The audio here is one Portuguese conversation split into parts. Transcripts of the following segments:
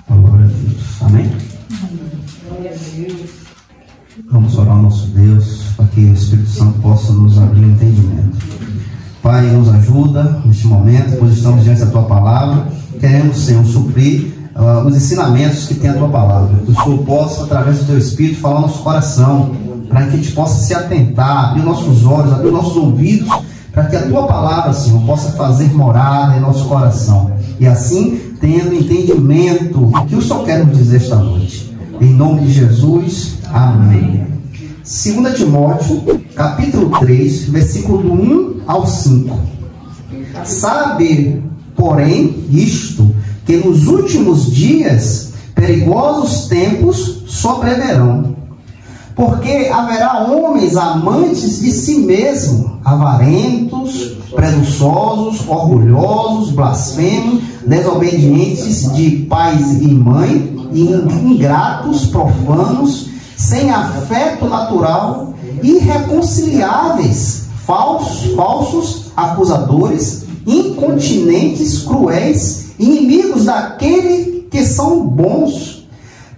Glória a Deus. Amém? Vamos orar ao nosso Deus para que o Espírito Santo possa nos abrir o entendimento. Pai, nos ajuda neste momento, pois estamos diante da Tua Palavra. Queremos, Senhor, suprir os ensinamentos que tem a Tua Palavra. Que o Senhor possa, através do Teu Espírito, falar no nosso coração, para que a gente possa se atentar, abrir nossos olhos, abrir nossos ouvidos, para que a Tua Palavra, Senhor, possa fazer morada em nosso coração. E assim, tendo entendimento do que o Senhor quer nos dizer esta noite. Em nome de Jesus, amém. 2 Timóteo, capítulo 3, versículo do 1 ao 5. Sabe, porém, isto, que nos últimos dias perigosos tempos sobrevirão. Porque haverá homens amantes de si mesmo, avarentos, presunçosos, orgulhosos, blasfemos, desobedientes de pais e mãe, ingratos, profanos, sem afeto natural, irreconciliáveis, falsos acusadores, incontinentes, cruéis, inimigos daquele que são bons,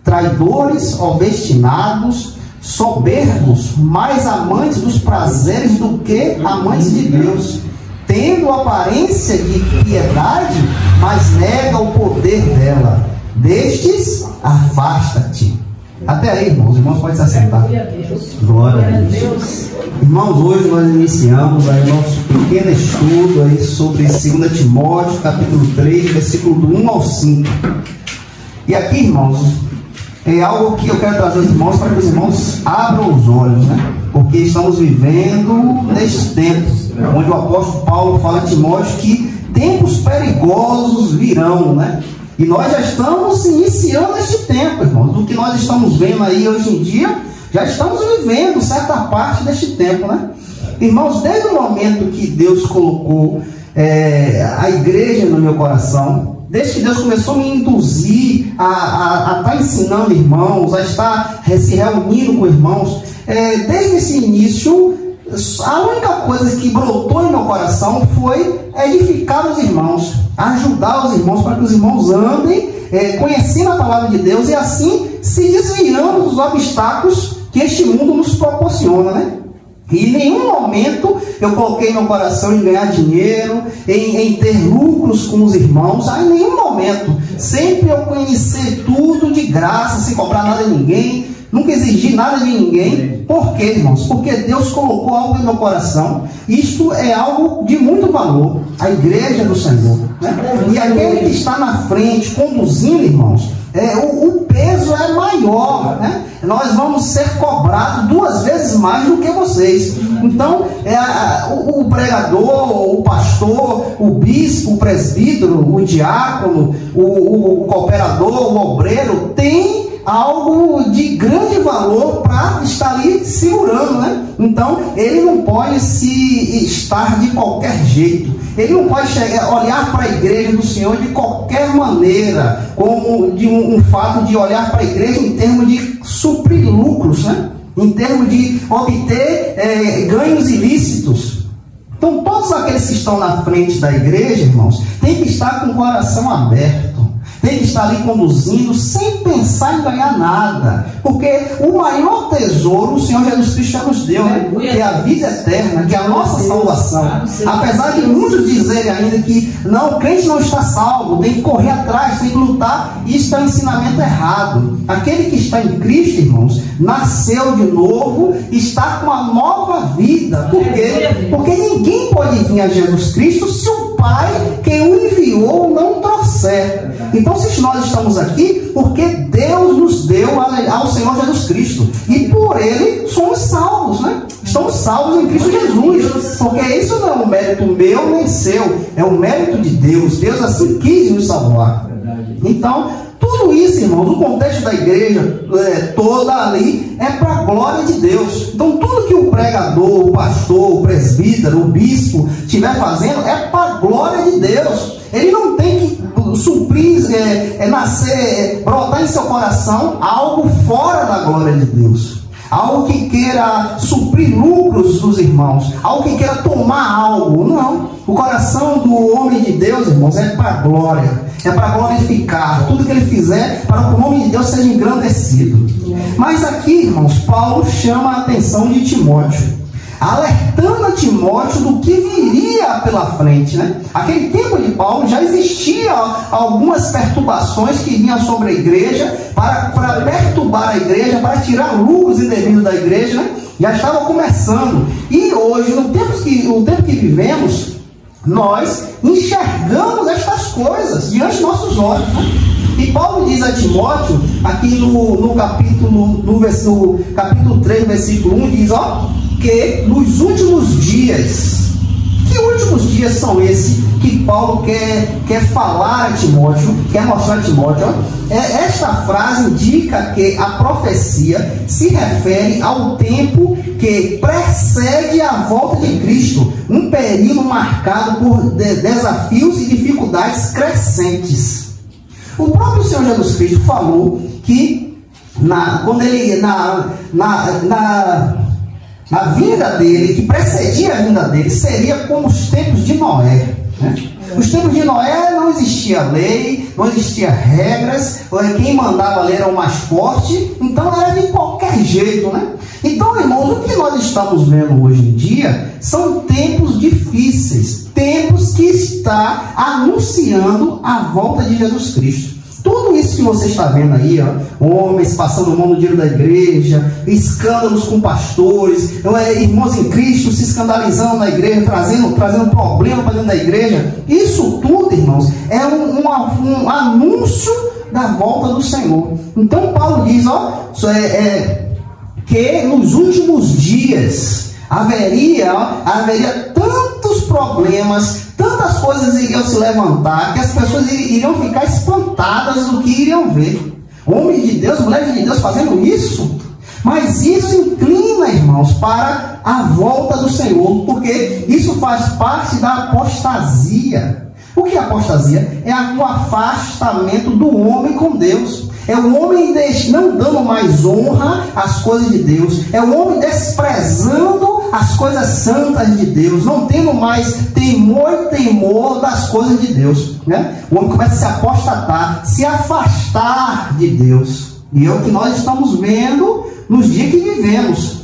traidores, obstinados, soberbos, mais amantes dos prazeres do que amantes de Deus, tendo aparência de piedade, mas nega o poder dela. Destes, afasta-te. Até aí, irmãos. Os irmãos podem se assentar. Glória a Deus. Irmãos, hoje nós iniciamos aí o nosso pequeno estudo aí sobre 2 Timóteo, capítulo 3, versículo do 1 ao 5. E aqui, irmãos, é algo que eu quero trazer aos irmãos para que os irmãos abram os olhos, né? Porque estamos vivendo neste tempo, onde o apóstolo Paulo fala a Timóteo que tempos perigosos virão, né? E nós já estamos iniciando este tempo, irmãos. Do que nós estamos vendo aí hoje em dia, já estamos vivendo certa parte deste tempo, né? Irmãos, desde o momento que Deus colocou a igreja no meu coração, desde que Deus começou a me induzir a estar ensinando irmãos, a estar se reunindo com irmãos, desde esse início, a única coisa que brotou em meu coração foi edificar os irmãos, ajudar os irmãos para que os irmãos andem conhecendo a palavra de Deus e assim se desviando dos obstáculos que este mundo nos proporciona, né? E em nenhum momento eu coloquei no meu coração em ganhar dinheiro, em ter lucros com os irmãos. Em nenhum momento. Sempre eu conheci tudo de graça, sem cobrar nada de ninguém. Nunca exigi nada de ninguém. Por quê, irmãos? Porque Deus colocou algo no meu coração. Isto é algo de muito valor. A igreja do Senhor, né? E aquele que está na frente, conduzindo, irmãos, o peso é maior, né? Nós vamos ser cobrados 2 vezes mais do que vocês. Então, o pregador, o pastor, o bispo, o presbítero, o diácono, o cooperador, o obreiro, tem algo de grande valor para estar ali segurando, né? Então, ele não pode se estar de qualquer jeito. Ele não pode olhar para a igreja do Senhor de qualquer maneira, como de um fato de olhar para a igreja em termos de suprir lucros, né? Em termos de obter ganhos ilícitos. Então, todos aqueles que estão na frente da igreja, irmãos, têm que estar com o coração aberto. Tem que estar ali conduzindo sem pensar em ganhar nada. Porque o maior tesouro o Senhor Jesus Cristo já nos deu, né? Que é a vida eterna, que é a nossa salvação. Apesar de muitos dizerem ainda que não, o crente não está salvo, tem que correr atrás, tem que lutar. Isso é um ensinamento errado. Aquele que está em Cristo, irmãos, nasceu de novo, está com uma nova vida. Por quê? Porque ninguém pode vir a Jesus Cristo se o Pai que o enviou não trouxer. Então, se nós estamos aqui, porque Deus nos deu ao Senhor Jesus Cristo. E por Ele somos salvos, né? Estamos salvos em Cristo Jesus. Porque isso não é um mérito meu nem seu. É um mérito de Deus. Deus assim quis nos salvar. Então, tudo isso, irmãos, o contexto da igreja toda ali é para a glória de Deus. Então, tudo que o pregador, o pastor, o presbítero, o bispo estiver fazendo é para a glória de Deus. Ele não tem que suprir, brotar em seu coração algo fora da glória de Deus. algo que queira suprir lucros dos irmãos, algo que queira tomar algo. Não. O coração do homem de Deus, irmãos, é para a glória, é para glorificar. Tudo que ele fizer para que o nome de Deus seja engrandecido. Mas aqui, irmãos, Paulo chama a atenção de Timóteo, alertando a Timóteo do que viria pela frente, né? Aquele tempo de Paulo já existia algumas perturbações que vinham sobre a igreja, para perturbar a igreja, para tirar lucros indevidos da igreja, né? Já estava começando. E hoje, no tempo que vivemos, nós enxergamos estas coisas diante de nossos olhos, né? E Paulo diz a Timóteo, aqui no capítulo 3, versículo 1, diz, que nos últimos dias, que últimos dias são esses que Paulo quer falar a Timóteo, quer mostrar a Timóteo? Esta frase indica que a profecia se refere ao tempo que precede a volta de Cristo, um período marcado por desafios e dificuldades crescentes. O próprio Senhor Jesus Cristo falou que na vinda dele, que precedia a vinda dele, seria como os tempos de Noé, né? Os tempos de Noé não existia lei, não existia regras, quem mandava ler era o mais forte, então era de qualquer jeito, né? Então, irmãos, o que nós estamos vendo hoje em dia são tempos difíceis, tempos que está anunciando a volta de Jesus Cristo. Tudo isso que você está vendo aí, homens passando mão no dinheiro da igreja, escândalos com pastores, irmãos em Cristo se escandalizando na igreja, trazendo problema para dentro da igreja, isso tudo, irmãos, é um anúncio da volta do Senhor. Então Paulo diz, que nos últimos dias haveria tantos problemas, tantas coisas iriam se levantar, que as pessoas iriam ficar espantadas do que iriam ver. Homens de Deus, mulheres de Deus fazendo isso. Mas isso inclina, irmãos, para a volta do Senhor, porque isso faz parte da apostasia. O que é apostasia? É o afastamento do homem com Deus. É o homem não dando mais honra às coisas de Deus. É o homem desprezando as coisas santas de Deus, não tendo mais temor das coisas de Deus, né? O homem começa a se apostatar, se afastar de Deus. E é o que nós estamos vendo nos dias que vivemos.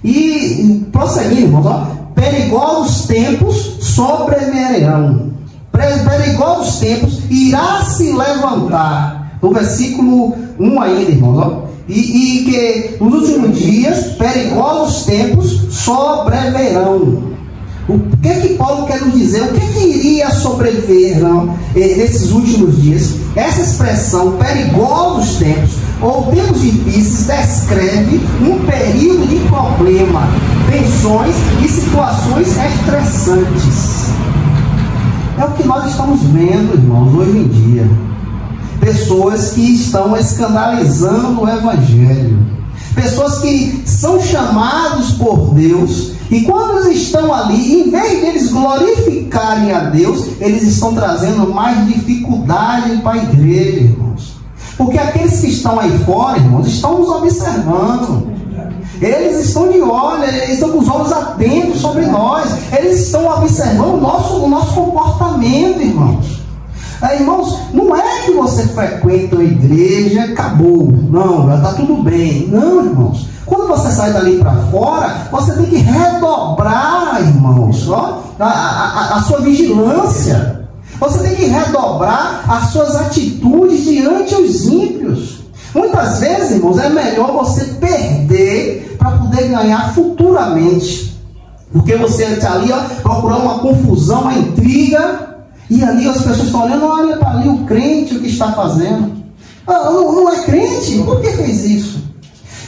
E prosseguindo, irmãos, perigosos tempos sobrevirão. Perigosos tempos irá se levantar. No versículo 1 ainda, irmãos, e que nos últimos dias perigosos tempos sobrevirão. O que Paulo quer nos dizer? O que iria sobreviver nesses últimos dias? Essa expressão, perigosos tempos ou tempos difíceis, descreve um período de problema, tensões e situações estressantes. É o que nós estamos vendo, irmãos, hoje em dia. Pessoas que estão escandalizando o Evangelho. Pessoas que são chamados por Deus e quando eles estão ali, em vez de eles glorificarem a Deus, eles estão trazendo mais dificuldade para a igreja, irmãos. Porque aqueles que estão aí fora, irmãos, estão nos observando. Eles estão de olho, eles estão com os olhos atentos sobre nós. Eles estão observando o nosso comportamento, irmãos. Irmãos, não é que você frequenta a igreja, acabou. Não, está tudo bem. Não, irmãos. Quando você sai dali para fora, você tem que redobrar, irmãos, a sua vigilância. Você tem que redobrar as suas atitudes diante dos ímpios. Muitas vezes, irmãos, é melhor você perder para poder ganhar futuramente. Porque você está ali procurando uma confusão, uma intriga. E ali as pessoas estão olhando, olha para ali o crente, o que está fazendo. Não é crente? Por que fez isso?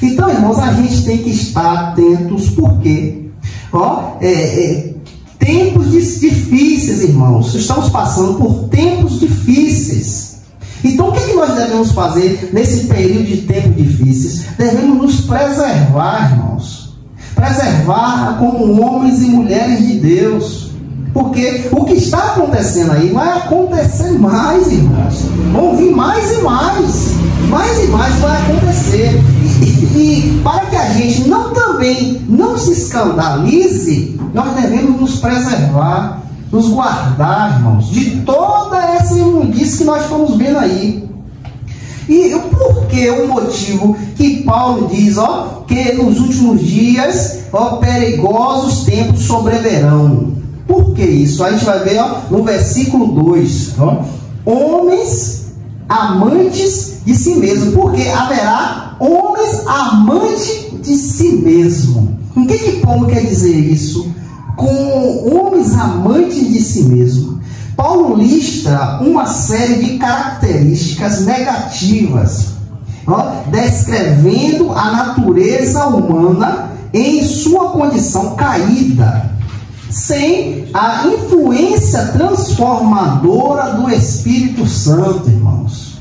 Então, irmãos, a gente tem que estar atentos, porque tempos difíceis, irmãos. Estamos passando por tempos difíceis. Então, o que nós devemos fazer nesse período de tempos difíceis? Devemos nos preservar, irmãos. Preservar como homens e mulheres de Deus. Porque o que está acontecendo aí vai acontecer mais, irmãos. Vão vir mais e mais. Mais e mais vai acontecer. E para que a gente também não se escandalize, nós devemos nos preservar, nos guardar, irmãos, de toda essa imundície que nós estamos vendo aí. E por que o motivo que Paulo diz, que nos últimos dias, perigosos tempos sobreverão? Por que isso? A gente vai ver no versículo 2, homens amantes de si mesmo, porque haverá homens amantes de si mesmo. O que Paulo quer dizer isso? Com homens amantes de si mesmo. Paulo lista uma série de características negativas, descrevendo a natureza humana em sua condição caída, sem a influência transformadora do Espírito Santo, irmãos.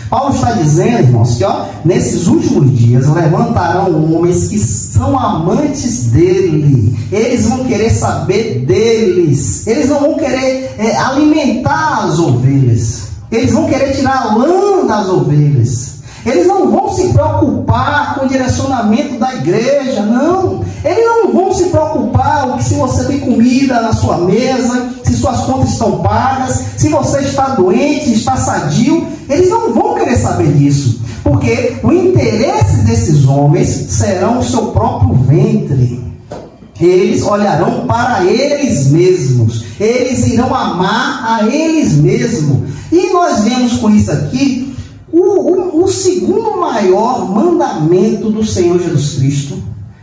Paulo está dizendo, irmãos, que nesses últimos dias levantarão homens que são amantes dele. Eles vão querer saber deles. Eles não vão querer alimentar as ovelhas. Eles vão querer tirar a lã das ovelhas. Eles não vão se preocupar com o direcionamento da igreja, não. Eles não vão se preocupar se você tem comida na sua mesa, se suas contas estão pagas, se você está doente, está sadio. Eles não vão querer saber disso, porque o interesse desses homens serão o seu próprio ventre. Eles olharão para eles mesmos, eles irão amar a eles mesmos. E nós vemos com isso aqui o segundo maior mandamento do Senhor Jesus Cristo: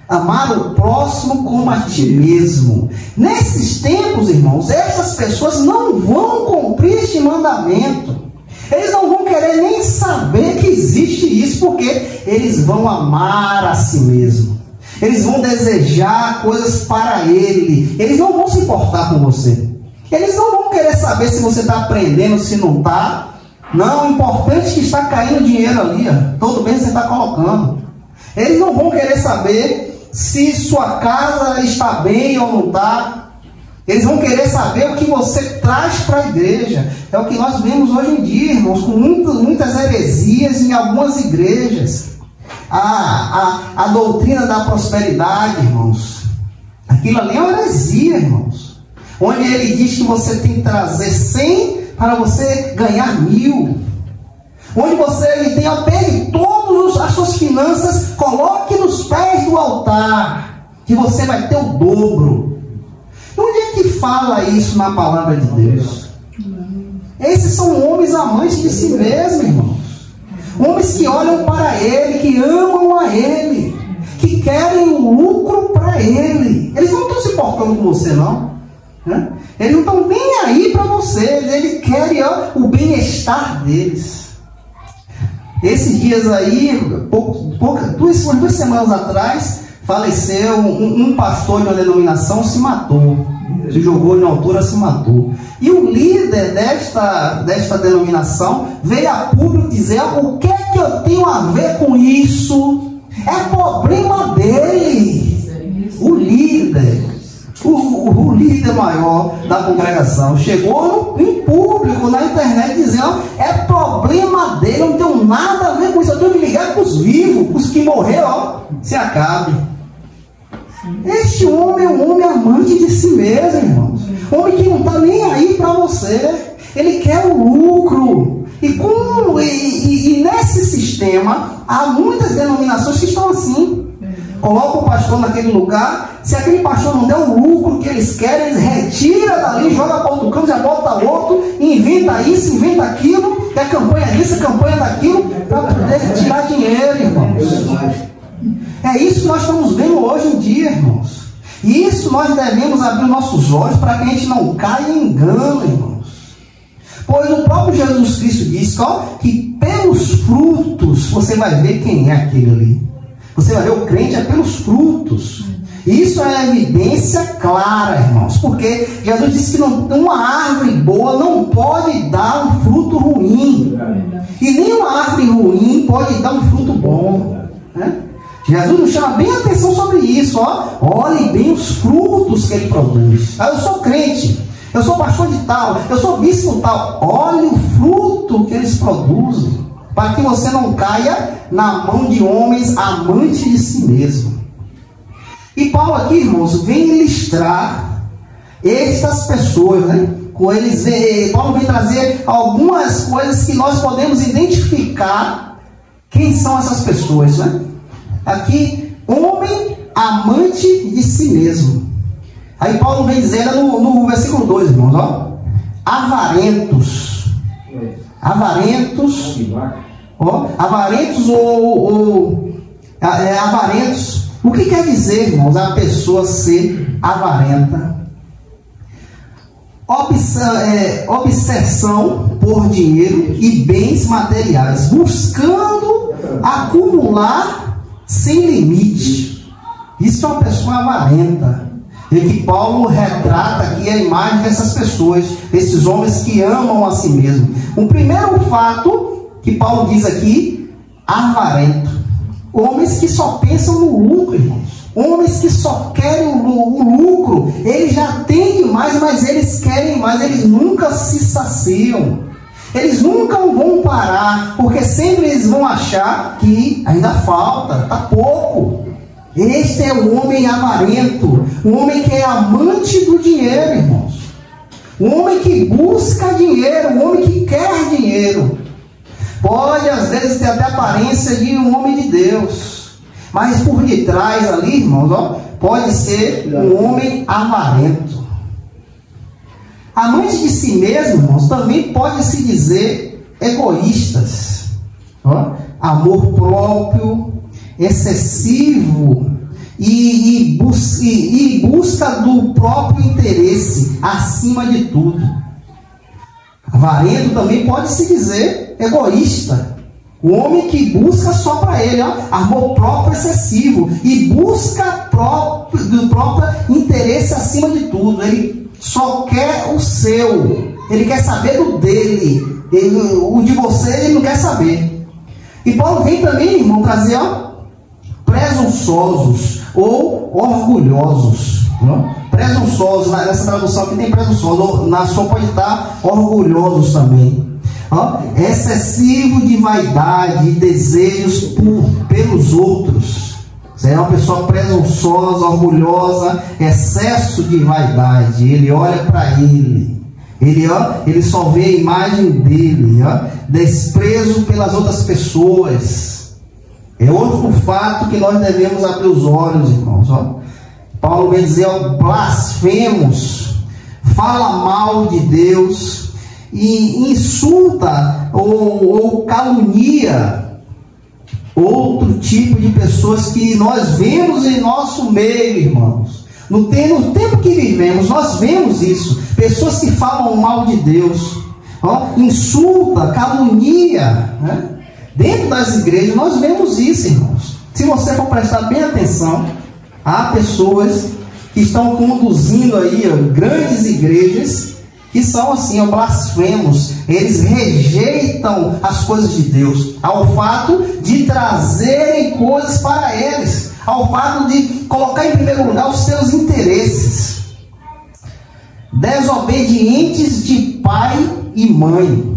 amar o próximo como a ti mesmo. Nesses tempos, irmãos, essas pessoas não vão cumprir este mandamento. Eles não vão querer nem saber que existe isso, porque eles vão amar a si mesmo. Eles vão desejar coisas para ele. Eles não vão se importar com você. Eles não vão querer saber se você está aprendendo, se não está. Não, o importante é que está caindo dinheiro ali, todo mês você está colocando. Eles não vão querer saber se sua casa está bem ou não está. Eles vão querer saber o que você traz para a igreja. É o que nós vemos hoje em dia, irmãos, com muitas heresias em algumas igrejas. A doutrina da prosperidade, irmãos, aquilo ali é uma heresia, irmãos. Onde ele diz que você tem que trazer 100 para você ganhar 1000. Onde ele tem, pegue todas as suas finanças, coloque nos pés do altar, que você vai ter o dobro. Onde é que fala isso na palavra de Deus? Esses são homens amantes de si mesmos, irmãos. Homens que olham para ele, que amam a ele, que querem o lucro para ele. Eles não estão se importando com você, não. Eles não estão nem aí para você. Eles querem o bem-estar deles. Esses dias aí, duas semanas atrás, faleceu um pastor de uma denominação, se matou. Se jogou em altura, se matou. E o líder desta denominação veio a público dizer: o que é que eu tenho a ver com isso? É problema dele. O líder, o líder maior da congregação chegou em público, na internet, dizendo: é problema dele, eu não tenho nada a ver com isso, eu tenho que ligar com os vivos, os que morreram, se acabe. Este homem é um homem amante de si mesmo, irmãos. Homem que não está nem aí para você. Ele quer o lucro. E nesse sistema, há muitas denominações que estão assim. Coloca o pastor naquele lugar. Se aquele pastor não der o lucro que eles querem, eles retiram dali, joga para outro canto, já bota outro, inventa isso, inventa aquilo, que a campanha disso, a campanha daquilo, para poder tirar dinheiro, irmãos. É isso que nós estamos vendo hoje em dia, irmãos. E isso nós devemos abrir nossos olhos para que a gente não caia em engano, irmãos. Pois o próprio Jesus Cristo disse que pelos frutos você vai ver quem é aquele ali. Você vai ver o crente pelos frutos. Isso é evidência clara, irmãos. Porque Jesus disse que uma árvore boa não pode dar um fruto ruim. E nem uma árvore ruim pode dar um fruto bom. Jesus nos chama bem a atenção sobre isso, ó. Olhem bem os frutos que ele produz. Eu sou crente, eu sou pastor de tal, eu sou bispo tal. Olhe o fruto que eles produzem, para que você não caia na mão de homens amantes de si mesmo. E Paulo aqui, irmãos, vem ilustrar estas pessoas, né? Paulo vem trazer algumas coisas que nós podemos identificar quem são essas pessoas, né? Aqui, homem amante de si mesmo. Aí Paulo vem dizendo no versículo 2, irmãos, ó. Avarentos. Avarentos. Ó, avarentos avarentos. O que quer dizer, irmãos, a pessoa ser avarenta? Obsessão por dinheiro e bens materiais, buscando acumular sem limite. Isso é uma pessoa avarenta. E que Paulo retrata aqui a imagem dessas pessoas, esses homens que amam a si mesmo. O primeiro fato que Paulo diz aqui, avarento. Homens que só pensam no lucro, irmãos. Homens que só querem o lucro. Eles já têm demais, mas eles querem mais. Eles nunca se saciam. Eles nunca vão parar, porque sempre eles vão achar que ainda falta, está pouco. Este é o homem avarento, o homem que é amante do dinheiro, irmãos. O homem que busca dinheiro, o homem que quer dinheiro. Pode às vezes ter até a aparência de um homem de Deus, mas por detrás ali, irmãos, ó, pode ser um homem avarento. Amante de si mesmo, irmãos, também pode se dizer egoístas. Ó, amor próprio, excessivo e busca do próprio interesse acima de tudo. Avarento também pode se dizer egoísta. O homem que busca só para ele, ó, amor próprio excessivo e busca do próprio interesse acima de tudo. Ele só quer o seu, ele quer saber do dele, o de você ele não quer saber. E Paulo vem também, irmão, trazer, ó, presunçosos ou orgulhosos. Presunçosos, nessa tradução aqui tem presunçosos, na sua pode estar orgulhosos também. Excessivo de vaidade e desejos pelos outros. Você é uma pessoa presunçosa, orgulhosa, excesso de vaidade. Ele olha para ele. Ele só vê a imagem dele. Desprezo pelas outras pessoas. É outro fato que nós devemos abrir os olhos, irmãos. Paulo vem dizer, blasfemos, fala mal de Deus e insulta ou calunia outro tipo de pessoas que nós vemos em nosso meio, irmãos. No tempo que vivemos, nós vemos isso. Pessoas que falam mal de Deus, insulta, calunia, né? Dentro das igrejas nós vemos isso, irmãos. Se você for prestar bem atenção, há pessoas que estão conduzindo aí grandes igrejas que são assim, blasfemos. Eles rejeitam as coisas de Deus, ao fato de trazerem coisas para eles, ao fato de colocar em primeiro lugar os seus interesses. Desobedientes de pai e mãe,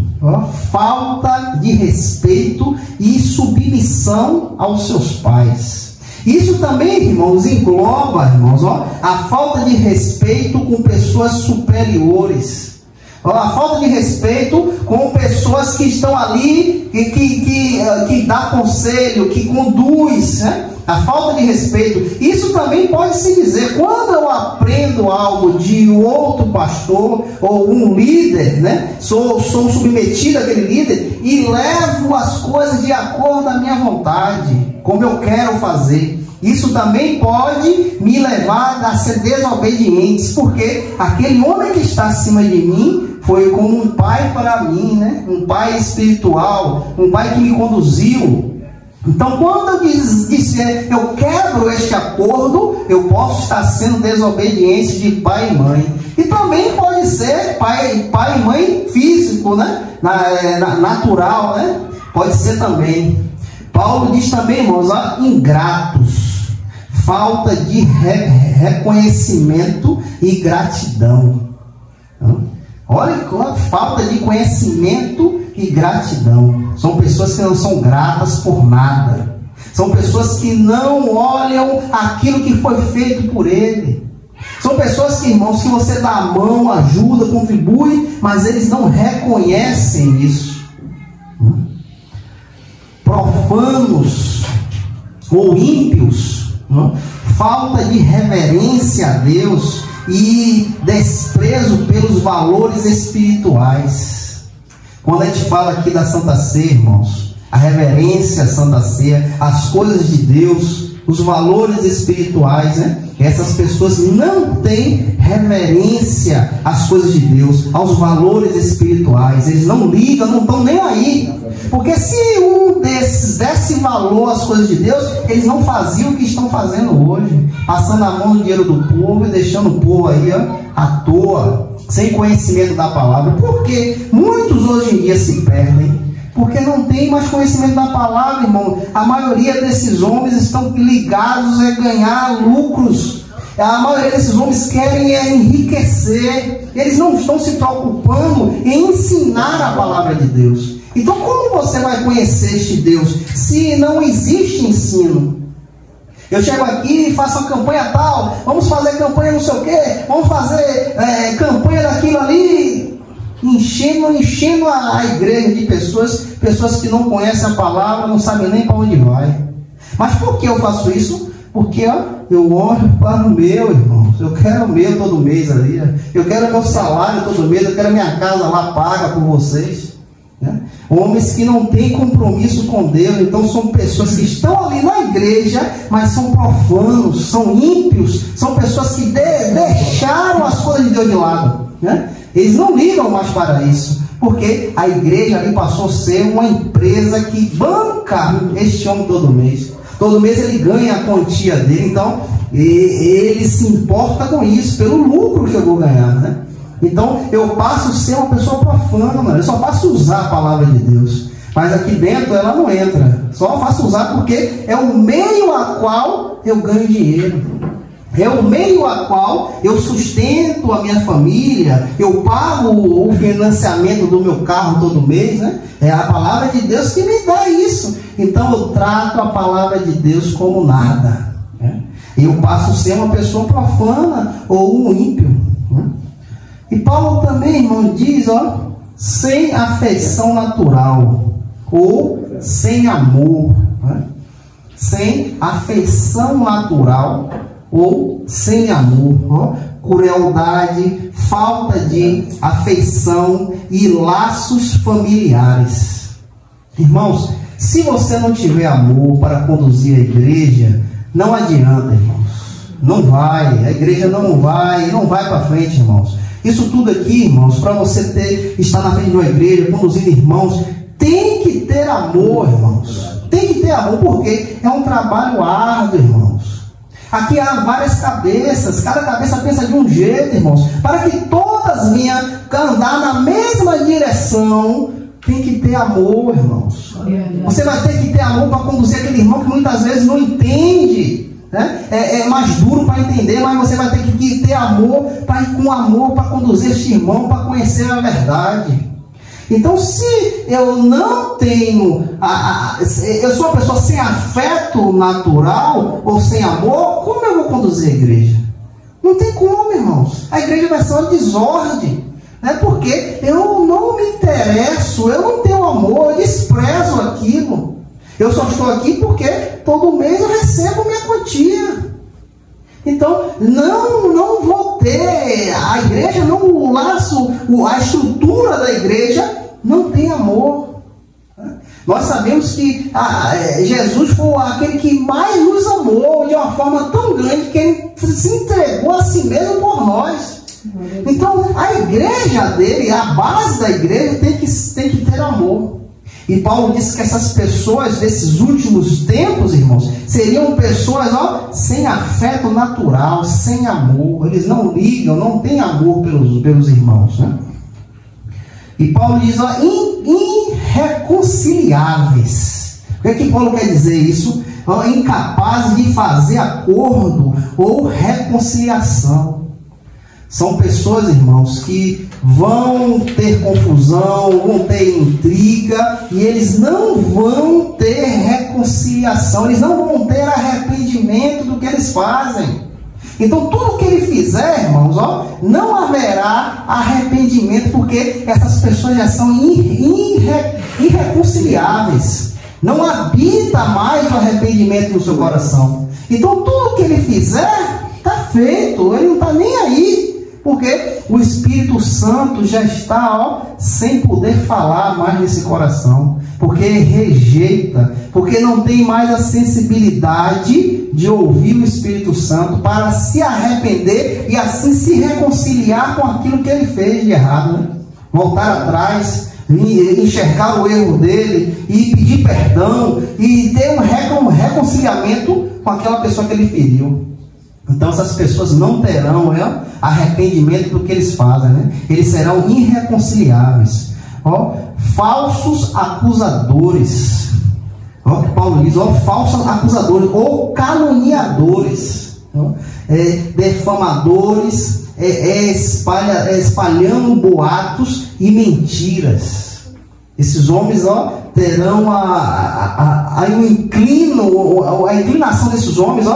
falta de respeito e submissão aos seus pais. Isso também, irmãos, engloba, irmãos, a falta de respeito com pessoas superiores. A falta de respeito com pessoas que estão ali, que dá conselho, que conduz, né? A falta de respeito. Isso também pode se dizer, quando eu aprendo algo de outro pastor ou um líder, né? Sou submetido àquele líder e levo as coisas de acordo com a minha vontade, como eu quero fazer. Isso também pode me levar a ser desobediente, porque aquele homem que está acima de mim foi como um pai para mim, né? Um pai espiritual, um pai que me conduziu. Então, quando eu disser eu quebro este acordo, eu posso estar sendo desobediente de pai e mãe. E também pode ser pai e mãe físico, né? Natural, né? Pode ser também. Paulo diz também, irmãos, ingratos, falta de reconhecimento e gratidão. Olha, falta de conhecimento e gratidão. São pessoas que não são gratas por nada. São pessoas que não olham aquilo que foi feito por ele. São pessoas que, irmãos, que você dá a mão, ajuda, contribui, mas eles não reconhecem isso. Profanos ou ímpios, falta de reverência a Deus e desprezo pelos valores espirituais. Quando a gente fala aqui da Santa Ceia, irmãos, a reverência à Santa Ceia, as coisas de Deus, os valores espirituais, né? Essas pessoas não têm reverência às coisas de Deus, aos valores espirituais. Eles não ligam, não estão nem aí. Porque se um desses desse valor às coisas de Deus, eles não faziam o que estão fazendo hoje, passando a mão no dinheiro do povo e deixando o povo aí à toa, sem conhecimento da palavra. Por quê? Muitos hoje em dia se perdem porque não tem mais conhecimento da palavra, irmão. A maioria desses homens estão ligados a ganhar lucros. A maioria desses homens querem enriquecer. Eles não estão se preocupando em ensinar a palavra de Deus. Então, como você vai conhecer este Deus se não existe ensino? Eu chego aqui e faço uma campanha tal, vamos fazer campanha não sei o quê, vamos fazer campanha daquilo ali, enchendo a igreja de pessoas que não conhecem a palavra, não sabem nem para onde vai. Mas por que eu faço isso? Porque eu olho para o meu, irmãos. Eu quero o meu todo mês ali. Eu quero o meu salário todo mês. Eu quero a minha casa lá paga por vocês. Né? Homens que não têm compromisso com Deus. Então são pessoas que estão ali na igreja, mas são profanos, são ímpios. São pessoas que deixaram as coisas de Deus de lado. Né? Eles não ligam mais para isso. Porque a igreja ali passou a ser uma empresa que banca este homem todo mês. Todo mês ele ganha a quantia dele. Então ele se importa com isso, pelo lucro que eu vou ganhar, né? Então eu passo a ser uma pessoa profana, mano. Eu só passo a usar a palavra de Deus, mas aqui dentro ela não entra. Só faço usar porque é o meio a qual eu ganho dinheiro. É o meio a qual eu sustento a minha família, eu pago o financiamento do meu carro todo mês, né? É a palavra de Deus que me dá isso. Então eu trato a palavra de Deus como nada, né? Eu passo a ser uma pessoa profana ou um ímpio, né? E Paulo também, irmão, diz, sem afeição natural ou sem amor, né? Sem afeição natural ou sem amor, crueldade, falta de afeição e laços familiares. Irmãos, se você não tiver amor para conduzir a igreja, não adianta, irmãos. Não vai, a igreja não vai para frente, irmãos. Isso tudo aqui, irmãos, para você estar na frente de uma igreja, conduzindo irmãos, tem que ter amor, irmãos. Tem que ter amor, porque é um trabalho árduo, irmãos. Aqui há várias cabeças, cada cabeça pensa de um jeito, irmãos. Para que todas venham andar na mesma direção, tem que ter amor, irmãos. Você vai ter que ter amor para conduzir aquele irmão que muitas vezes não entende, né? É mais duro para entender, mas você vai ter que ter amor, para ir com amor para conduzir este irmão, para conhecer a verdade. Então, se eu não tenho, eu sou uma pessoa sem afeto natural ou sem amor, como eu vou conduzir a igreja? Não tem como, irmãos. A igreja vai ser uma desordem, né? Porque eu não me interesso, eu não tenho amor, eu desprezo aquilo. Eu só estou aqui porque todo mês eu recebo minha quantia. Então, não vou ter, a igreja não, o laço, a estrutura da igreja não tem amor. Nós sabemos que Jesus foi aquele que mais nos amou de uma forma tão grande que ele se entregou a si mesmo por nós. Então, a igreja dele, a base da igreja tem que ter amor. E Paulo disse que essas pessoas desses últimos tempos, irmãos, seriam pessoas sem afeto natural, sem amor. Eles não ligam, não têm amor pelos irmãos, né? E Paulo diz, irreconciliáveis. que é que Paulo quer dizer isso? Incapazes de fazer acordo ou reconciliação. São pessoas, irmãos, que vão ter confusão, vão ter intriga, e eles não vão ter reconciliação, eles não vão ter arrependimento do que eles fazem. Então, tudo que ele fizer, irmãos, não haverá arrependimento, porque essas pessoas já são irreconciliáveis. Não habita mais o arrependimento no seu coração. Então, tudo que ele fizer, está feito, ele não está nem aí. Porque o Espírito Santo já está sem poder falar mais nesse coração. Porque rejeita, porque não tem mais a sensibilidade de ouvir o Espírito Santo para se arrepender e assim se reconciliar com aquilo que ele fez de errado, né? Voltar atrás, enxergar o erro dele e pedir perdão e ter um reconciliamento com aquela pessoa que ele feriu. Então essas pessoas não terão arrependimento do que eles fazem, né? Eles serão irreconciliáveis. Falsos acusadores. Que Paulo diz, falsos acusadores ou caluniadores, defamadores, espalhando boatos e mentiras. Esses homens terão a inclinação desses homens,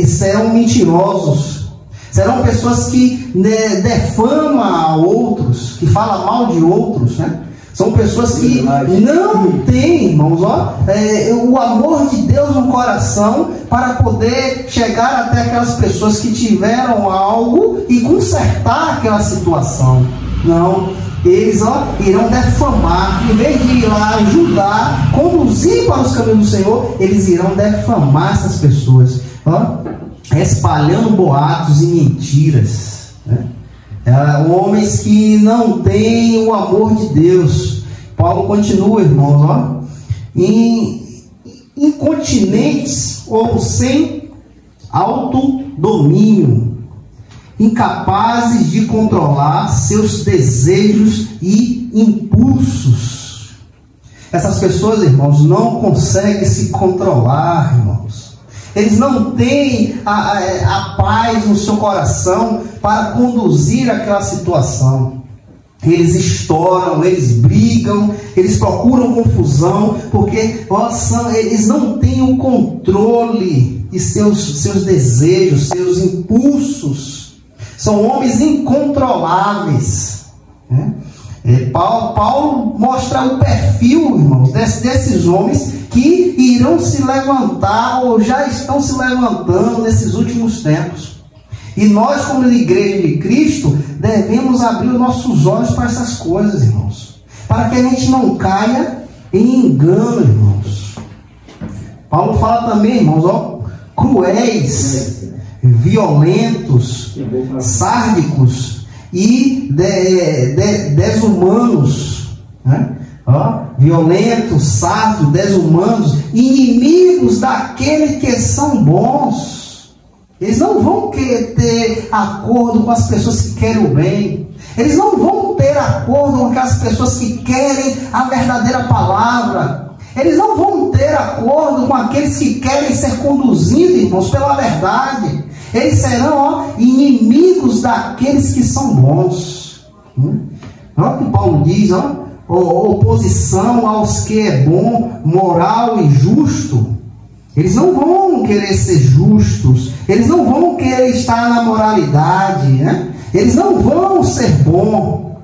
serão mentirosos. Serão pessoas que defamam a outros, que falam mal de outros, né? São pessoas que não têm, irmãos, o amor de Deus no coração para poder chegar até aquelas pessoas que tiveram algo e consertar aquela situação. Não, eles irão defamar, em vez de ir lá ajudar, conduzir para os caminhos do Senhor, eles irão defamar essas pessoas, espalhando boatos e mentiras, né? Homens que não têm o amor de Deus. Paulo continua, irmãos, incontinentes ou sem autodomínio, incapazes de controlar seus desejos e impulsos. Essas pessoas, irmãos, não conseguem se controlar, irmãos. Eles não têm a paz no seu coração para conduzir aquela situação. Eles estouram, eles brigam, eles procuram confusão, porque eles não têm o controle de seus desejos, seus impulsos. São homens incontroláveis, né? Paulo mostra o perfil, irmãos, desses homens que irão se levantar ou já estão se levantando nesses últimos tempos. E nós, como igreja de Cristo, devemos abrir os nossos olhos para essas coisas, irmãos, para que a gente não caia em engano, irmãos. Paulo fala também, irmãos, cruéis, violentos, sárdicos e desumanos, né? Violentos, sádicos, desumanos, inimigos daqueles que são bons. Eles não vão querer ter acordo com as pessoas que querem o bem. Eles não vão ter acordo com aquelas pessoas que querem a verdadeira palavra. Eles não vão ter acordo com aqueles que querem ser conduzidos, irmãos, pela verdade. Eles serão inimigos daqueles que são bons. Olha o que Paulo diz, oposição aos que é bom, moral e justo. Eles não vão querer ser justos, eles não vão querer estar na moralidade, né? Eles não vão ser bons.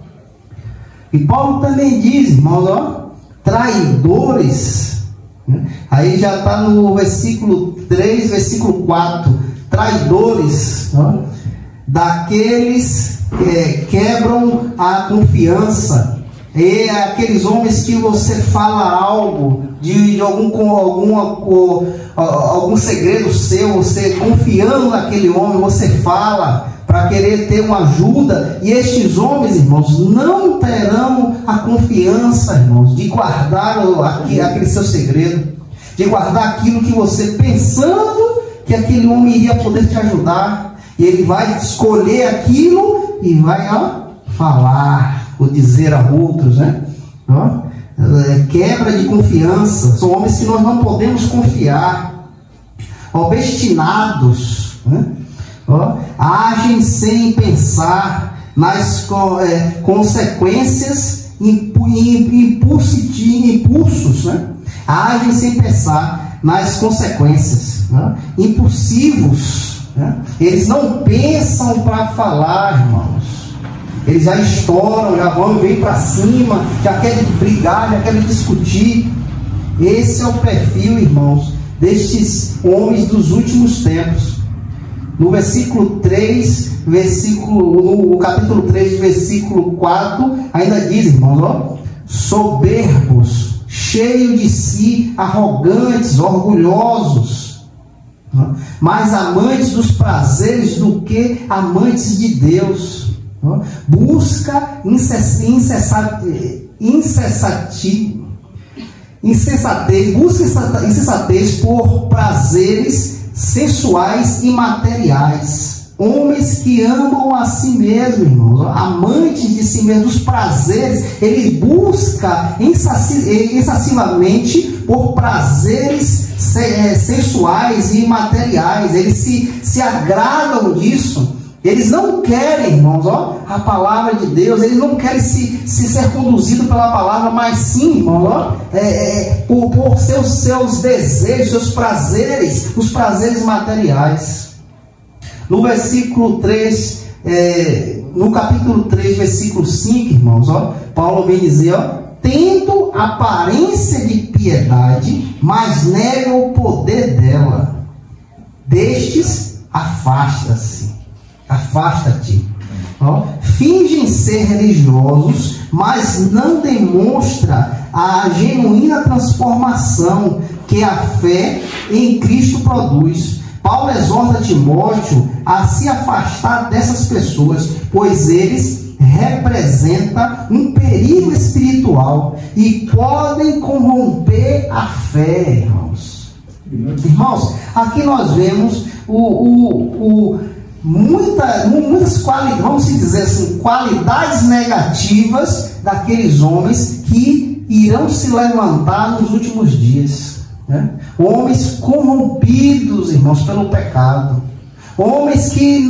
E Paulo também diz, irmãos, traidores, né? Aí já está no versículo 3, versículo 4. Traidores, daqueles que quebram a confiança. E aqueles homens que você fala algo de algum segredo seu, você confiando naquele homem, você fala para querer ter uma ajuda, e estes homens, irmãos, não terão a confiança, irmãos, de guardar aquele seu segredo, de guardar aquilo que você pensando que aquele homem iria poder te ajudar, e ele vai escolher aquilo e vai falar ou dizer a outros, né? quebra de confiança, são homens que nós não podemos confiar, obstinados, né? Agem sem pensar nas consequências, impulsos, né? Agem sem pensar nas consequências, né? Impulsivos, né? Eles não pensam para falar, irmãos. Eles já estouram, já vêm para cima, já querem brigar, já querem discutir. Esse é o perfil, irmãos, destes homens dos últimos tempos. No versículo 3, no capítulo 3, versículo 4, ainda diz, irmãos, soberbos, cheios de si, arrogantes, orgulhosos, mais amantes dos prazeres do que amantes de Deus. Busca insensatez por prazeres sensuais e materiais. Homens que amam a si mesmos, irmãos, amantes de si mesmos, os prazeres, eles buscam insaciavelmente por prazeres sensuais e materiais. Eles se agradam disso. Eles não querem, irmãos, a palavra de Deus. Eles não querem se ser conduzidos pela palavra, mas sim, irmãos, por seus desejos, seus prazeres, os prazeres materiais. No versículo 3, no capítulo 3, versículo 5, irmãos, Paulo vem dizer, tendo aparência de piedade, mas nega o poder dela. Destes, afasta-te. Fingem ser religiosos, mas não demonstra a genuína transformação que a fé em Cristo produz. Paulo exorta Timóteo a se afastar dessas pessoas, pois eles representam um perigo espiritual e podem corromper a fé, irmãos. Irmãos, aqui nós vemos muitas qualidades, vamos dizer assim, qualidades negativas daqueles homens que irão se levantar nos últimos dias, né? Homens corrompidos, irmãos, pelo pecado, homens que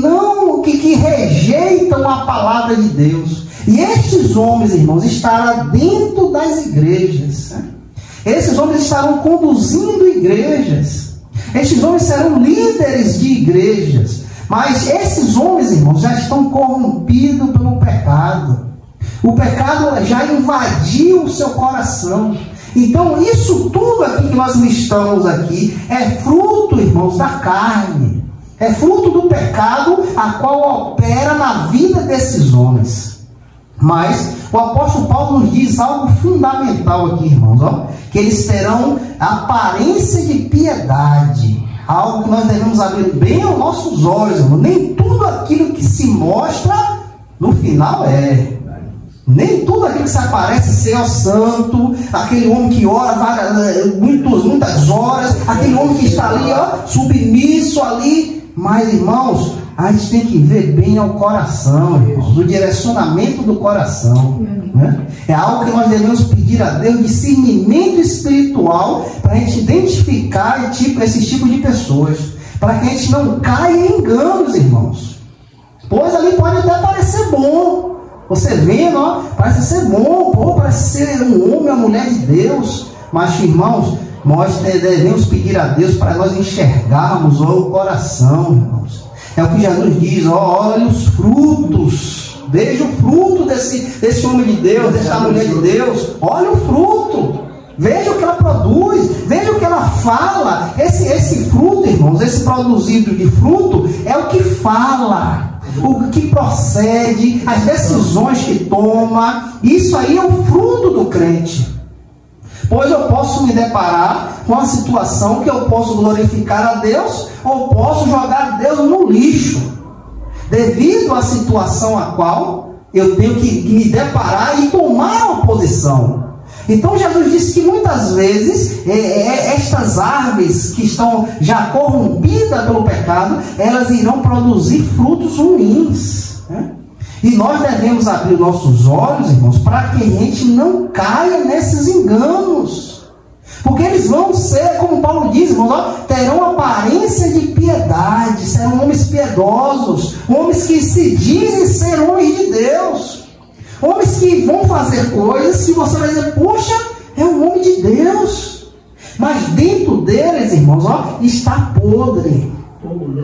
rejeitam a palavra de Deus. E estes homens, irmãos, estarão dentro das igrejas, né? Esses homens estarão conduzindo igrejas, estes homens serão líderes de igrejas. Mas esses homens, irmãos, já estão corrompidos pelo pecado. O pecado já invadiu o seu coração. Então, isso tudo aqui que nós listamos aqui é fruto, irmãos, da carne. É fruto do pecado a qual opera na vida desses homens. Mas o apóstolo Paulo nos diz algo fundamental aqui, irmãos, que eles terão aparência de piedade. Algo que nós devemos abrir bem os nossos olhos, irmão. Nem tudo aquilo que se mostra, no final nem tudo aquilo que se aparece ser o santo, aquele homem que ora muitas horas, aquele homem que está ali, submisso ali. Mas, irmãos, a gente tem que ver bem ao coração, irmãos, o direcionamento do coração, né? É algo que nós devemos pedir a Deus, discernimento espiritual, para a gente identificar esse tipo de pessoas, para que a gente não caia em enganos, irmãos. Pois ali pode até parecer bom, você vendo, parece ser bom, parece ser um homem, uma mulher de Deus, mas, irmãos, nós devemos pedir a Deus para nós enxergarmos o coração, irmãos. É o que Jesus diz, olha os frutos. Veja o fruto desse homem de Deus, dessa mulher de Deus. Olha o fruto. Veja o que ela produz. Veja o que ela fala. Esse fruto, irmãos, esse produzido de fruto é o que fala, o que procede, as decisões que toma. Isso aí é o fruto do crente. Pois eu posso me deparar com a situação que eu posso glorificar a Deus ou posso jogar Deus no lixo, devido à situação a qual eu tenho que me deparar e tomar uma posição. Então Jesus disse que muitas vezes estas árvores que estão já corrompidas pelo pecado, elas irão produzir frutos ruins, né? E nós devemos abrir nossos olhos, irmãos, para que a gente não caia nesses enganos. enganos. Porque eles vão ser, como Paulo diz, irmãos, ó, terão aparência de piedade, serão homens piedosos, homens que se dizem ser homens de Deus, homens que vão fazer coisas que você vai dizer, poxa, é um homem de Deus, mas dentro deles, irmãos, ó, está podre.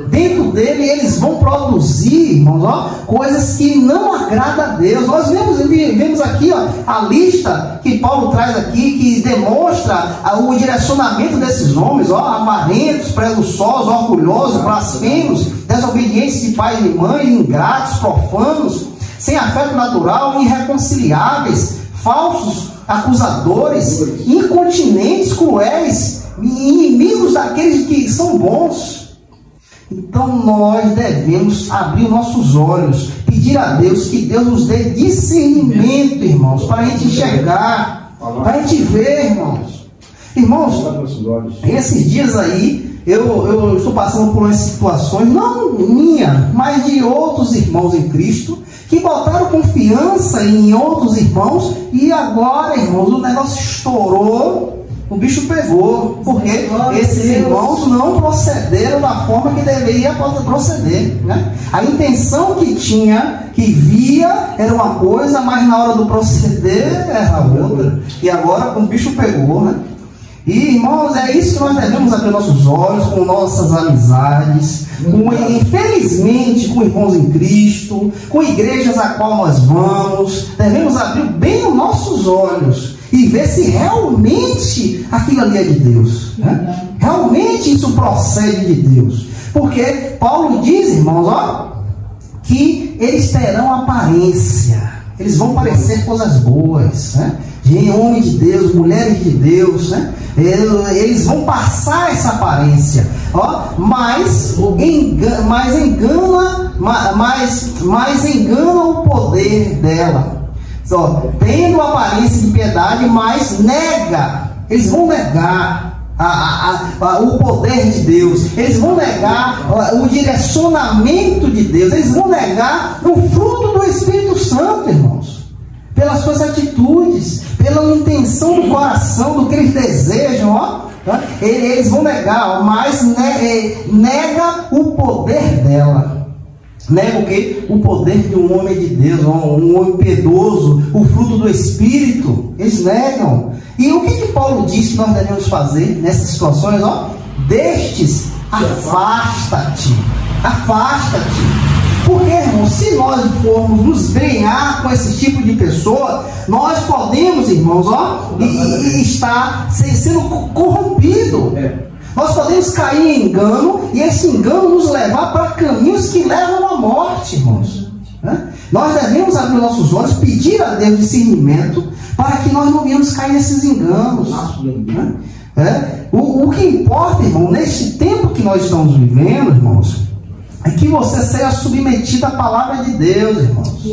Dentro dele eles vão produzir, irmãos, ó, coisas que não agradam a Deus. Nós vemos aqui, ó, a lista que Paulo traz aqui, que demonstra o direcionamento desses homens, ó, avarentos, presunçosos, orgulhosos, blasfemos, desobedientes de pai e de mãe, ingratos, profanos, sem afeto natural, irreconciliáveis, falsos acusadores, incontinentes, cruéis, inimigos daqueles que são bons. Então nós devemos abrir nossos olhos, pedir a Deus que Deus nos dê discernimento, irmãos, para a gente enxergar, para a gente ver, irmãos. Irmãos, esses dias aí, eu estou passando por umas situações, não minha, mas de outros irmãos em Cristo, que botaram confiança em outros irmãos, e agora, irmãos, o negócio estourou. O bicho pegou, porque esses irmãos não procederam da forma que deveria proceder, né? A intenção que tinha, que via, era uma coisa, mas na hora do proceder era outra. E agora o bicho pegou, né? E, irmãos, é isso que nós devemos abrir nossos olhos com nossas amizades, infelizmente com irmãos em Cristo, com igrejas a qual nós vamos. Devemos abrir bem os nossos olhos e ver se realmente aquilo ali é de Deus, né? Realmente isso procede de Deus. Porque Paulo diz, irmãos, ó, que eles terão aparência, eles vão parecer coisas boas, né? De homens de Deus, mulheres de Deus, né? Eles vão passar essa aparência, ó, mas engana o poder dela. Só, tendo aparência de piedade, mas nega. Eles vão negar o poder de Deus. Eles vão negar o direcionamento de Deus. Eles vão negar o fruto do Espírito Santo, irmãos, pelas suas atitudes, pela intenção do coração, do que eles desejam, ó. Eles vão negar, mas nega o poder dela. Nega o quê? O poder de um homem de Deus, um homem piedoso, o fruto do Espírito. Eles negam. E o que Paulo diz que nós devemos fazer nessas situações? Ó, destes, afasta-te. Afasta-te. Porque, irmão, se nós formos nos ganhar com esse tipo de pessoa, nós podemos, irmãos, ó, estar sendo corrompido. Nós podemos cair em engano, e esse engano nos levar para caminhos que levam à morte, irmãos, né? Nós devemos abrir nossos olhos, pedir a Deus discernimento, para que nós não venhamos cair nesses enganos, né? O que importa, irmão, neste tempo que nós estamos vivendo, irmãos, é que você seja submetido à palavra de Deus, irmãos.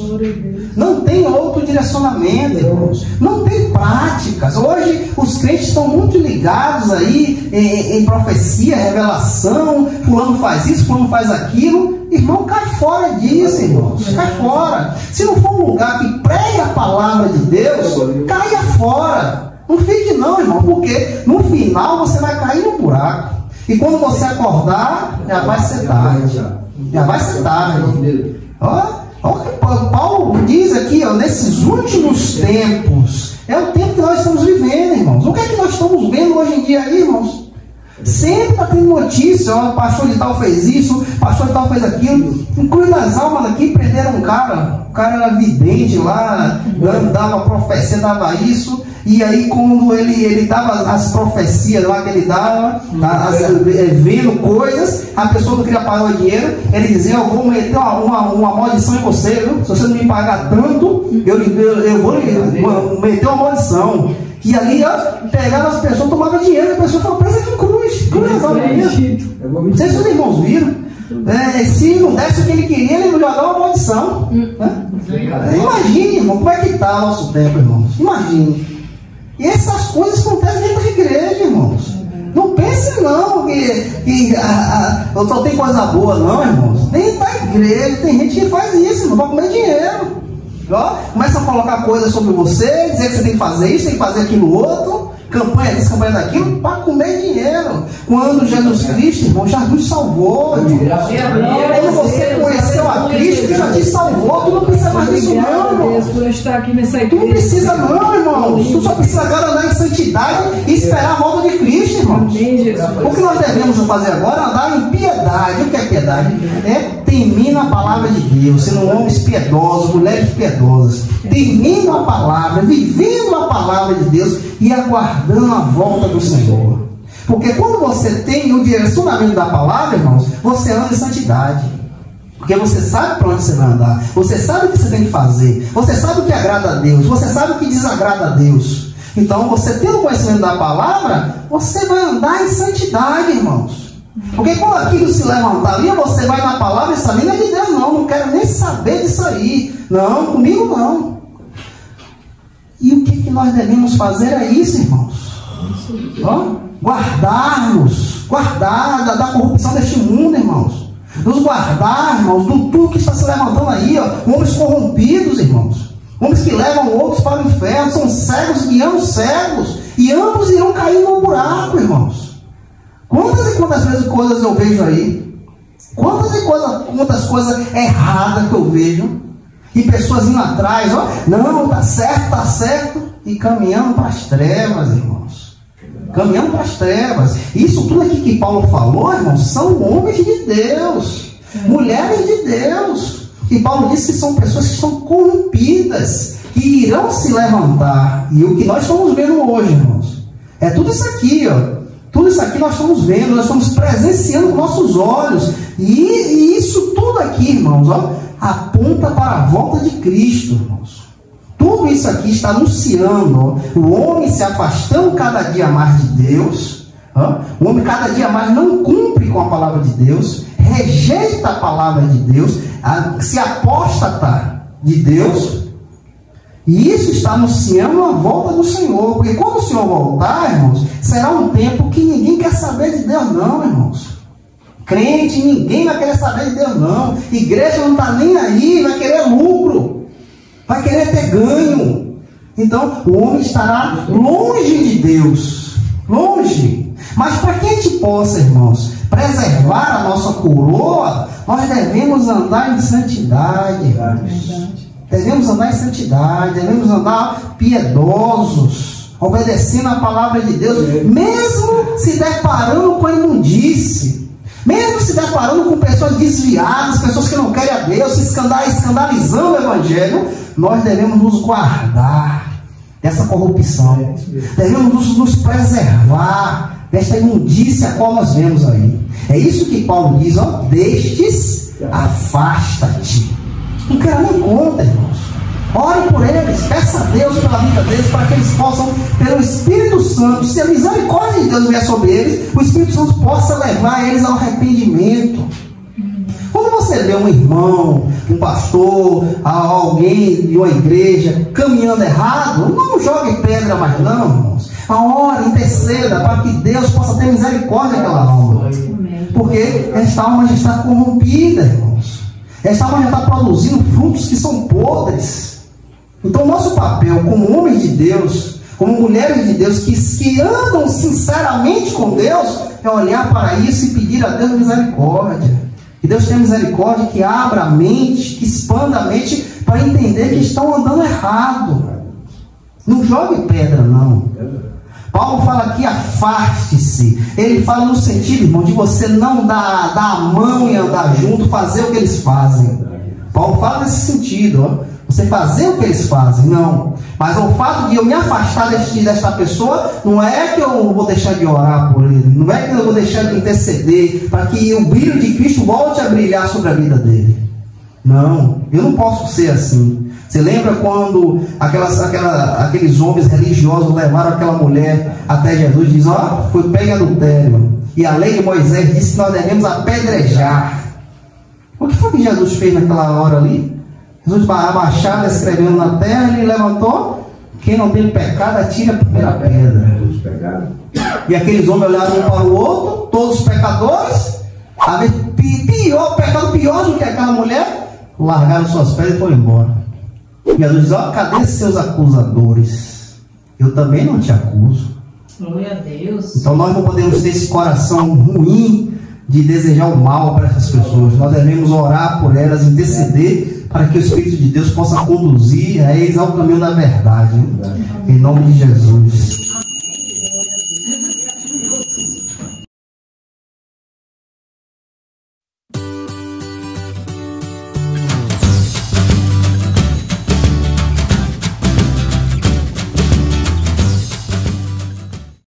Não tem outro direcionamento, irmãos. Não tem práticas. Hoje os crentes estão muito ligados aí em profecia, revelação. Fulano faz isso, fulano faz aquilo. Irmão, cai fora disso, irmãos. Cai fora. Se não for um lugar que pregue a palavra de Deus, caia fora. Não fique não, irmão, porque no final você vai cair no buraco. E quando você acordar, já vai ser tarde. Já vai ser tarde. Ó, Paulo diz aqui, ó, nesses últimos tempos, é o tempo que nós estamos vivendo, irmãos. O que é que nós estamos vendo hoje em dia aí, irmãos? Sempre está tendo notícia, ó, o pastor de tal fez isso, o pastor de tal fez aquilo. Incluindo as almas aqui, prenderam um cara. O cara era vidente lá, dava profecia, dava isso. E aí quando ele dava as profecias lá que ele dava, vendo coisas, a pessoa não queria pagar o dinheiro, ele dizia, eu vou meter uma maldição em você, viu? Se você não me pagar tanto, eu vou meter uma maldição. E ali, ó, pegava as pessoas, tomava dinheiro, e a pessoa falou, pensa que cruz. Não sei se os irmãos viram. Se não desse o que ele queria, ele jogava uma maldição. Imagine, irmão, como é que está o nosso tempo, irmãos. Imagine. E essas coisas acontecem dentro da igreja, irmãos. Não pense não que só tem coisa boa, não, irmãos. Dentro da igreja tem gente que faz isso, irmão, para comer dinheiro. Ó, começam a colocar coisas sobre você, dizer que você tem que fazer isso, tem que fazer aquilo outro, campanha disso, campanha daquilo, para comer dinheiro. Quando Jesus Cristo, irmão, já nos salvou. Quando você conheceu a Cristo, que já te salvou, tu não precisa mais disso não, irmão. Tu não precisa não, irmão. Tu só precisa agora andar em santidade e esperar a volta de Cristo, irmão. O que nós devemos fazer agora é andar em piedade. O que é piedade? É temer a palavra de Deus, sendo homens piedosos, mulheres piedosas, temendo a palavra, vivendo a palavra de Deus e aguardando a volta do Senhor. Porque quando você tem o direcionamento da palavra, irmãos, você anda em santidade. Porque você sabe para onde você vai andar, você sabe o que você tem que fazer, você sabe o que agrada a Deus, você sabe o que desagrada a Deus. Então, você tendo conhecimento da palavra, você vai andar em santidade, irmãos. Porque quando aquilo se levantar ali, você vai na palavra e sabe, não é de Deus não quero nem saber disso aí. Não, comigo não. E o que nós devemos fazer é isso, irmãos. Guardar-nos, guardar da corrupção deste mundo, irmãos. Nos guardar, irmãos, do tudo que está se levantando aí, homens corrompidos, irmãos. Homens que levam outros para o inferno, são cegos guiando cegos, e ambos irão cair no buraco, irmãos. Quantas e quantas vezes coisas eu vejo aí? Quantas coisas erradas que eu vejo? E pessoas indo atrás, não, tá certo, e caminhando para as trevas, irmãos. Caminhando para as trevas. Isso tudo aqui que Paulo falou, irmãos, são homens de Deus, mulheres de Deus. E Paulo disse que são pessoas que estão corrompidas, que irão se levantar. E o que nós estamos vendo hoje, irmãos, é tudo isso aqui, Tudo isso aqui nós estamos vendo, nós estamos presenciando com nossos olhos. E isso tudo aqui, irmãos, aponta para a volta de Cristo, irmãos. Tudo isso aqui está anunciando o homem se afastando cada dia mais de Deus. O homem cada dia mais não cumpre com a palavra de Deus, rejeita a palavra de Deus, se apóstata de Deus. E isso está anunciando a volta do Senhor. Porque quando o Senhor voltar, irmãos, será um tempo que ninguém quer saber de Deus não, irmãos. Crente, ninguém vai querer saber de Deus não. Igreja não está nem aí, vai querer lucro, vai querer ter ganho. Então o homem estará longe de Deus, longe. Mas para que a gente possa, irmãos, preservar a nossa coroa, nós devemos andar em santidade. Devemos andar em santidade, devemos andar piedosos, obedecendo a palavra de Deus, mesmo se deparando com a imundície, mesmo se deparando com pessoas desviadas, pessoas que não querem a Deus, se escandalizando o Evangelho. Nós devemos nos guardar dessa corrupção, devemos nos preservar desta imundície a qual nós vemos aí. É isso que Paulo diz, destes afasta-te. Não quero nem conta, irmãos. Ore por eles, peça a Deus pela vida deles, para que eles possam, pelo Espírito Santo, se a misericórdia de Deus vier sobre eles, o Espírito Santo possa levar eles ao arrependimento. Quando você vê um irmão, um pastor, alguém de uma igreja caminhando errado, não jogue pedra mais não, irmãos. Ore, interceda, para que Deus possa ter misericórdia daquela alma. Porque esta alma já está corrompida, irmãos. Esta alma já está produzindo frutos que são podres. Então nosso papel como homens de Deus, como mulheres de Deus, que andam sinceramente com Deus, é olhar para isso e pedir a Deus misericórdia. Que Deus tenha misericórdia, que abra a mente, que expanda a mente, para entender que estão andando errado. Não jogue pedra não. Paulo fala aqui, afaste-se. Ele fala no sentido, irmão, de você não dar a mão e andar junto, fazer o que eles fazem. Paulo fala nesse sentido, você fazer o que eles fazem, não. Mas o fato de eu me afastar desta pessoa, não é que eu vou deixar de orar por ele, não é que eu vou deixar de interceder, para que o brilho de Cristo volte a brilhar sobre a vida dele. Não, eu não posso ser assim. Você lembra quando aqueles homens religiosos levaram aquela mulher até Jesus e diz, foi pego em adultério. E a lei de Moisés disse que nós devemos apedrejar. O que foi que Jesus fez naquela hora ali? Jesus abaixado, escrevendo na terra, ele levantou, quem não tem pecado, atira a primeira pedra. E aqueles homens olharam um para o outro, todos os pecadores, pecado pior do que aquela mulher, largaram suas pedras e foram embora. Jesus diz: ó, cadê seus acusadores? Eu também não te acuso. Glória a Deus. Então nós não podemos ter esse coração ruim de desejar o mal para essas pessoas. Nós devemos orar por elas, interceder para que o Espírito de Deus possa conduzir a eles ao caminho da verdade. Em nome de Jesus.